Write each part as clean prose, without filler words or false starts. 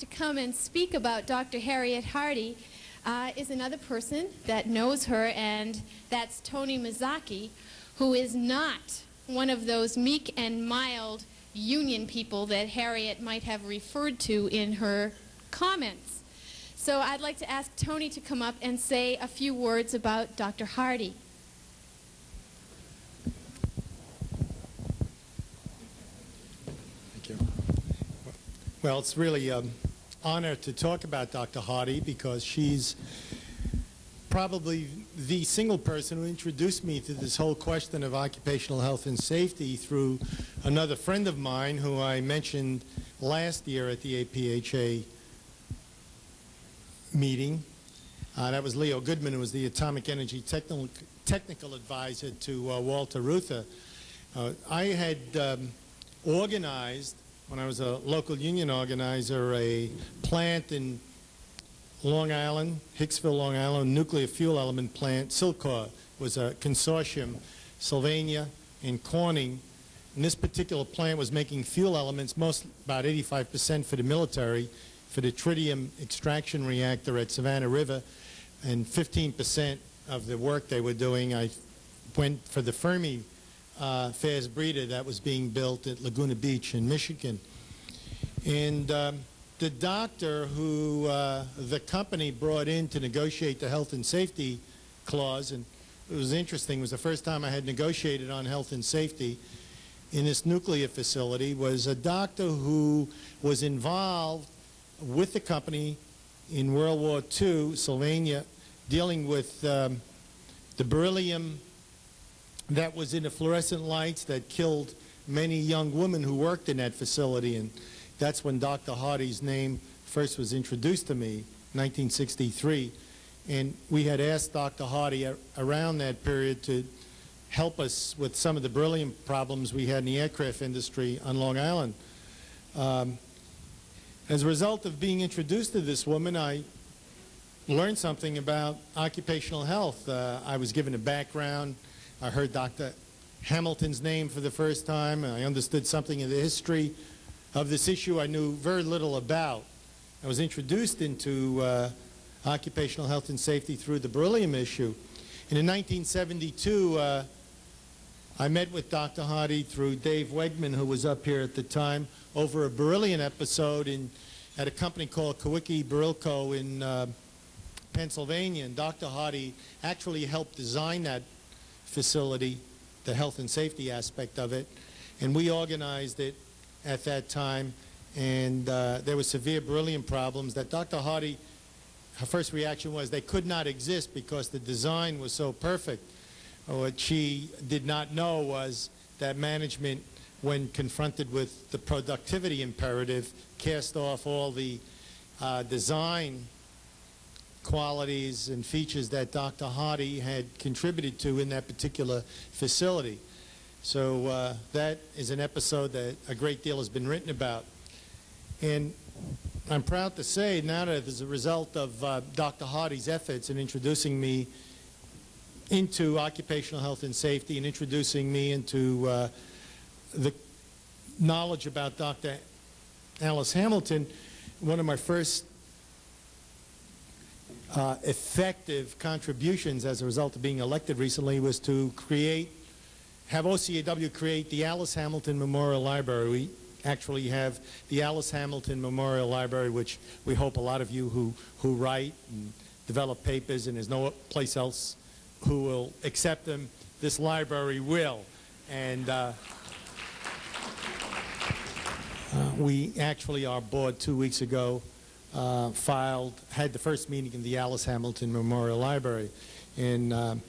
to come and speak about Dr. Harriet Hardy is another person that knows her, and that's Tony Mazzocchi, who is not one of those meek and mild union people that Harriet might have referred to in her comments. So I'd like to ask Tony to come up and say a few words about Dr. Hardy. Thank you. Well, it's really an honor to talk about Dr. Hardy because she's probably the single person who introduced me to this whole question of occupational health and safety through another friend of mine who I mentioned last year at the APHA meeting. That was Leo Goodman, who was the atomic energy technical advisor to Walter Reuther. I had organized, when I was a local union organizer, a plant in Long Island, Hicksville, Long Island, nuclear fuel element plant. Silcor was a consortium, Sylvania and Corning. And this particular plant was making fuel elements, about 85% for the military, for the tritium extraction reactor at Savannah River, and 15% of the work they were doing, I went for the Fermi fast breeder that was being built at Laguna Beach in Michigan. And the doctor who the company brought in to negotiate the health and safety clause, and it was interesting, it was the first time I had negotiated on health and safety in this nuclear facility, was a doctor who was involved with the company in World War II, Sylvania, dealing with the beryllium that was in the fluorescent lights that killed many young women who worked in that facility. And that's when Dr. Hardy's name first was introduced to me, 1963. And we had asked Dr. Hardy around that period to help us with some of the beryllium problems we had in the aircraft industry on Long Island. As a result of being introduced to this woman, I learned something about occupational health. I was given a background. I heard Dr. Hamilton's name for the first time. I understood something of the history of this issue I knew very little about. I was introduced into occupational health and safety through the beryllium issue. And in 1972, I met with Dr. Hardy through Dave Wegman, who was up here at the time, over a beryllium episode at a company called Kawicki Beryl in Pennsylvania. And Dr. Hardy actually helped design that facility, the health and safety aspect of it. And we organized it at that time, and there were severe beryllium problems that Dr. Hardy, her first reaction was they could not exist because the design was so perfect. What she did not know was that management, when confronted with the productivity imperative, cast off all the design qualities and features that Dr. Hardy had contributed to in that particular facility. So that is an episode that a great deal has been written about. And I'm proud to say now that as a result of Dr. Hardy's efforts in introducing me into occupational health and safety and introducing me into the knowledge about Dr. Alice Hamilton, one of my first effective contributions as a result of being elected recently was to have OCAW create the Alice Hamilton Memorial Library. We actually have the Alice Hamilton Memorial Library, which we hope a lot of you who write and develop papers, and there's no place else who will accept them, this library will. And we actually, our board 2 weeks ago had the first meeting in the Alice Hamilton Memorial Library. And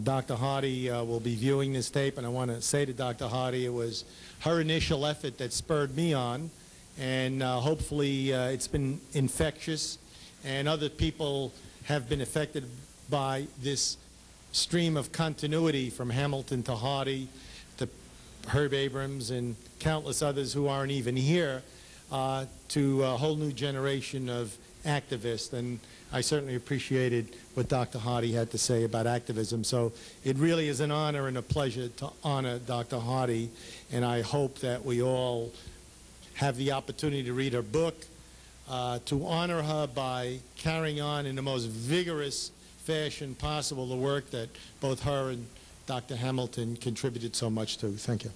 Dr. Hardy will be viewing this tape, and I want to say to Dr. Hardy it was her initial effort that spurred me on, and hopefully it's been infectious, and other people have been affected by this stream of continuity from Hamilton to Hardy to Herb Abrams and countless others who aren't even here, to a whole new generation of activists. And I certainly appreciated what Dr. Hardy had to say about activism. So it really is an honor and a pleasure to honor Dr. Hardy, and I hope that we all have the opportunity to read her book, to honor her by carrying on in the most vigorous fashion possible the work that both her and Dr. Hamilton contributed so much to. Thank you.